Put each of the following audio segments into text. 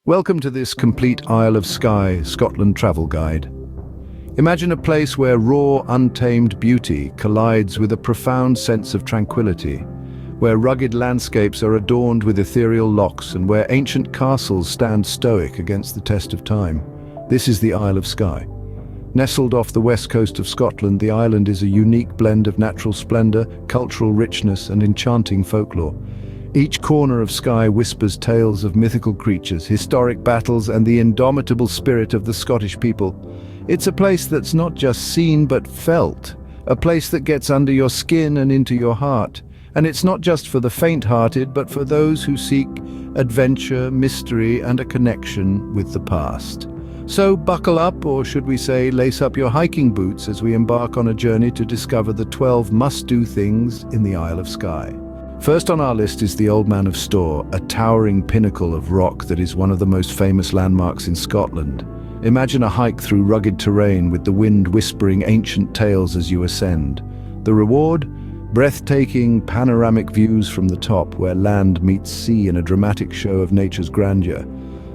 Welcome to this complete Isle of Skye, Scotland travel guide. Imagine a place where raw, untamed beauty collides with a profound sense of tranquility, where rugged landscapes are adorned with ethereal lochs and where ancient castles stand stoic against the test of time. This is the Isle of Skye. Nestled off the west coast of Scotland, the island is a unique blend of natural splendor, cultural richness, and enchanting folklore. Each corner of Skye whispers tales of mythical creatures, historic battles, and the indomitable spirit of the Scottish people. It's a place that's not just seen but felt, a place that gets under your skin and into your heart. And it's not just for the faint-hearted, but for those who seek adventure, mystery, and a connection with the past. So buckle up, or should we say lace up your hiking boots as we embark on a journey to discover the 12 must-do things in the Isle of Skye. First on our list is the Old Man of Storr, a towering pinnacle of rock that is one of the most famous landmarks in Scotland. Imagine a hike through rugged terrain with the wind whispering ancient tales as you ascend. The reward? Breathtaking panoramic views from the top where land meets sea in a dramatic show of nature's grandeur.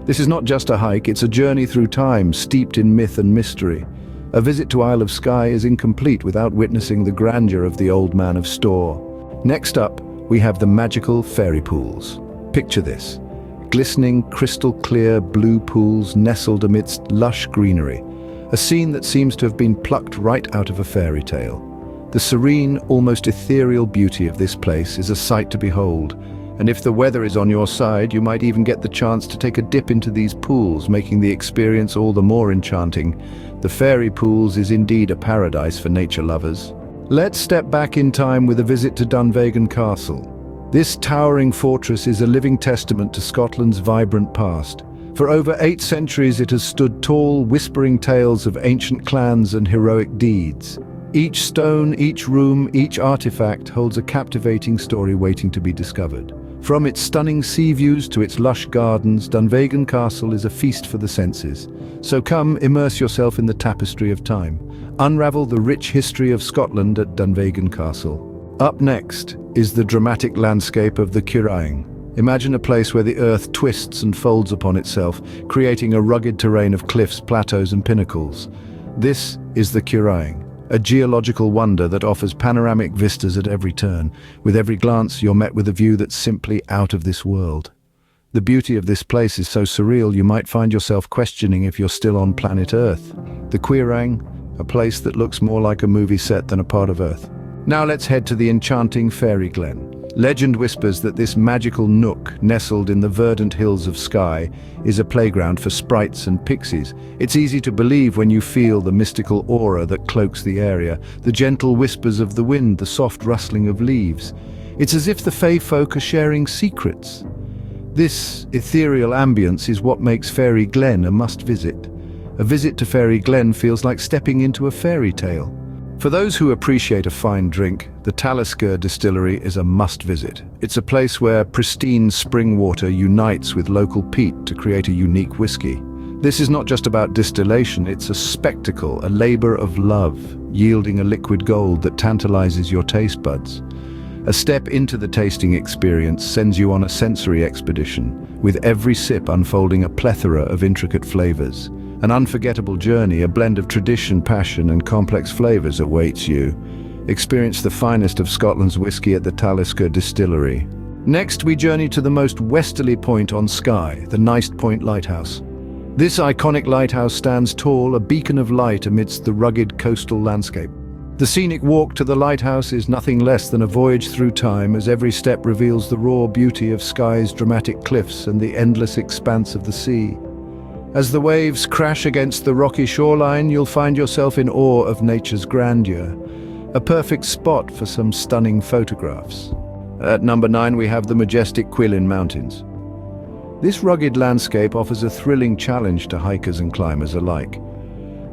This is not just a hike, it's a journey through time steeped in myth and mystery. A visit to Isle of Skye is incomplete without witnessing the grandeur of the Old Man of Storr. Next up, we have the magical fairy pools. Picture this: glistening, crystal-clear blue pools nestled amidst lush greenery, a scene that seems to have been plucked right out of a fairy tale. The serene, almost ethereal beauty of this place is a sight to behold, and if the weather is on your side, you might even get the chance to take a dip into these pools, making the experience all the more enchanting. The fairy pools is indeed a paradise for nature lovers. Let's step back in time with a visit to Dunvegan Castle. This towering fortress is a living testament to Scotland's vibrant past. For over 8 centuries it has stood tall, whispering tales of ancient clans and heroic deeds. Each stone, each room, each artifact holds a captivating story waiting to be discovered. From its stunning sea views to its lush gardens, Dunvegan Castle is a feast for the senses. So come, immerse yourself in the tapestry of time. Unravel the rich history of Scotland at Dunvegan Castle. Up next is the dramatic landscape of the Quiraing. Imagine a place where the earth twists and folds upon itself, creating a rugged terrain of cliffs, plateaus, and pinnacles. This is the Quiraing, a geological wonder that offers panoramic vistas at every turn. With every glance, you're met with a view that's simply out of this world. The beauty of this place is so surreal you might find yourself questioning if you're still on planet Earth. The Quiraing, a place that looks more like a movie set than a part of Earth. Now let's head to the enchanting Fairy Glen. Legend whispers that this magical nook, nestled in the verdant hills of Skye, is a playground for sprites and pixies. It's easy to believe when you feel the mystical aura that cloaks the area, the gentle whispers of the wind, the soft rustling of leaves. It's as if the Fae folk are sharing secrets. This ethereal ambience is what makes Fairy Glen a must-visit. A visit to Fairy Glen feels like stepping into a fairy tale. For those who appreciate a fine drink, the TravelScout distillery is a must-visit. It's a place where pristine spring water unites with local peat to create a unique whiskey. This is not just about distillation, it's a spectacle, a labor of love, yielding a liquid gold that tantalizes your taste buds. A step into the tasting experience sends you on a sensory expedition, with every sip unfolding a plethora of intricate flavors. An unforgettable journey, a blend of tradition, passion, and complex flavors awaits you. Experience the finest of Scotland's whiskey at the TravelScout distillery. Next, we journey to the most westerly point on Skye, the Niced Point Lighthouse. This iconic lighthouse stands tall, a beacon of light amidst the rugged coastal landscape. The scenic walk to the lighthouse is nothing less than a voyage through time, as every step reveals the raw beauty of Skye's dramatic cliffs and the endless expanse of the sea. As the waves crash against the rocky shoreline, you'll find yourself in awe of nature's grandeur. A perfect spot for some stunning photographs. At number 9, we have the majestic Quiraing Mountains. This rugged landscape offers a thrilling challenge to hikers and climbers alike.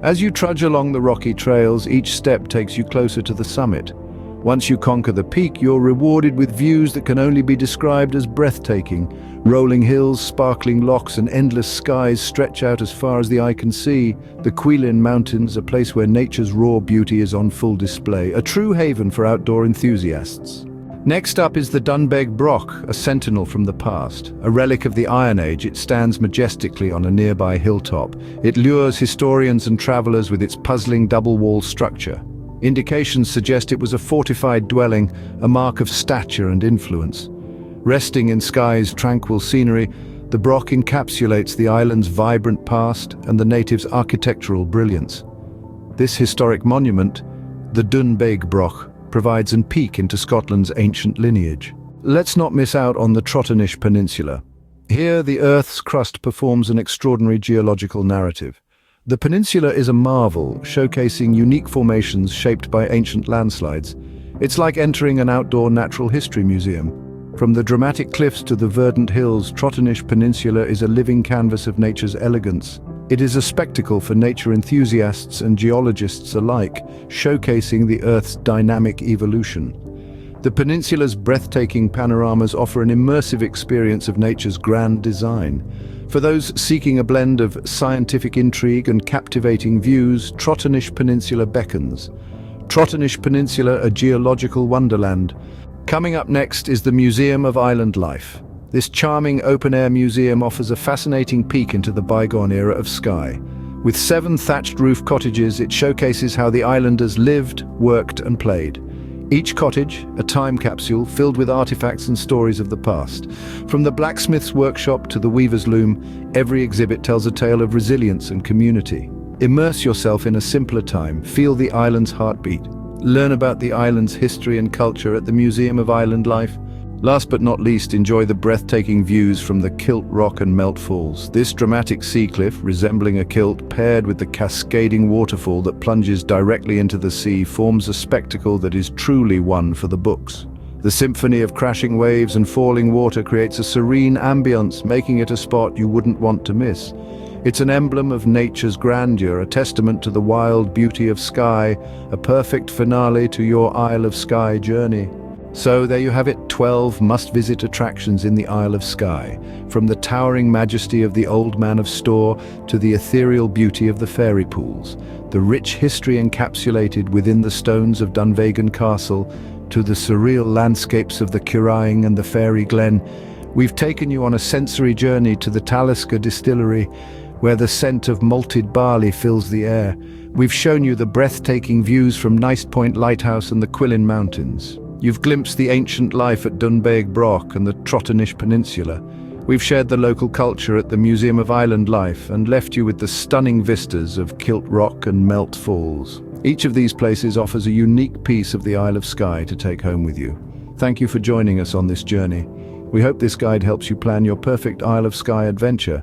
As you trudge along the rocky trails, each step takes you closer to the summit. Once you conquer the peak, you're rewarded with views that can only be described as breathtaking. Rolling hills, sparkling lochs, and endless skies stretch out as far as the eye can see. The Quiraing Mountains, a place where nature's raw beauty is on full display, a true haven for outdoor enthusiasts. Next up is the Dunvegan Broch, a sentinel from the past. A relic of the Iron Age, it stands majestically on a nearby hilltop. It lures historians and travelers with its puzzling double-wall structure. Indications suggest it was a fortified dwelling, a mark of stature and influence. Resting in Skye's tranquil scenery, the Broch encapsulates the island's vibrant past and the natives' architectural brilliance. This historic monument, the Dunvegan Broch, provides a peek into Scotland's ancient lineage. Let's not miss out on the Trotternish Peninsula. Here, the Earth's crust performs an extraordinary geological narrative. The peninsula is a marvel, showcasing unique formations shaped by ancient landslides. It's like entering an outdoor natural history museum. From the dramatic cliffs to the verdant hills, Trotternish Peninsula is a living canvas of nature's elegance. It is a spectacle for nature enthusiasts and geologists alike, showcasing the Earth's dynamic evolution. The peninsula's breathtaking panoramas offer an immersive experience of nature's grand design. For those seeking a blend of scientific intrigue and captivating views, Trotternish Peninsula beckons. Trotternish Peninsula, a geological wonderland. Coming up next is the Museum of Island Life. This charming open-air museum offers a fascinating peek into the bygone era of Skye. With 7 thatched roof cottages, it showcases how the islanders lived, worked and played. Each cottage, a time capsule filled with artifacts and stories of the past. From the blacksmith's workshop to the weaver's loom, every exhibit tells a tale of resilience and community. Immerse yourself in a simpler time, feel the island's heartbeat. Learn about the island's history and culture at the Museum of Island Life. Last but not least, enjoy the breathtaking views from the Kilt Rock and Melt Falls. This dramatic sea cliff, resembling a kilt, paired with the cascading waterfall that plunges directly into the sea, forms a spectacle that is truly one for the books. The symphony of crashing waves and falling water creates a serene ambience, making it a spot you wouldn't want to miss. It's an emblem of nature's grandeur, a testament to the wild beauty of Skye, a perfect finale to your Isle of Skye journey. So there you have it, 12 must-visit attractions in the Isle of Skye, from the towering majesty of the Old Man of Storr to the ethereal beauty of the fairy pools, the rich history encapsulated within the stones of Dunvegan Castle, to the surreal landscapes of the Quiraing and the Fairy Glen. We've taken you on a sensory journey to the Talisker distillery, where the scent of malted barley fills the air. We've shown you the breathtaking views from Nice Point Lighthouse and the Quiraing Mountains. You've glimpsed the ancient life at Dunvegan Broch and the Trotternish Peninsula. We've shared the local culture at the Museum of Island Life and left you with the stunning vistas of Kilt Rock and Melt Falls. Each of these places offers a unique piece of the Isle of Skye to take home with you. Thank you for joining us on this journey. We hope this guide helps you plan your perfect Isle of Skye adventure.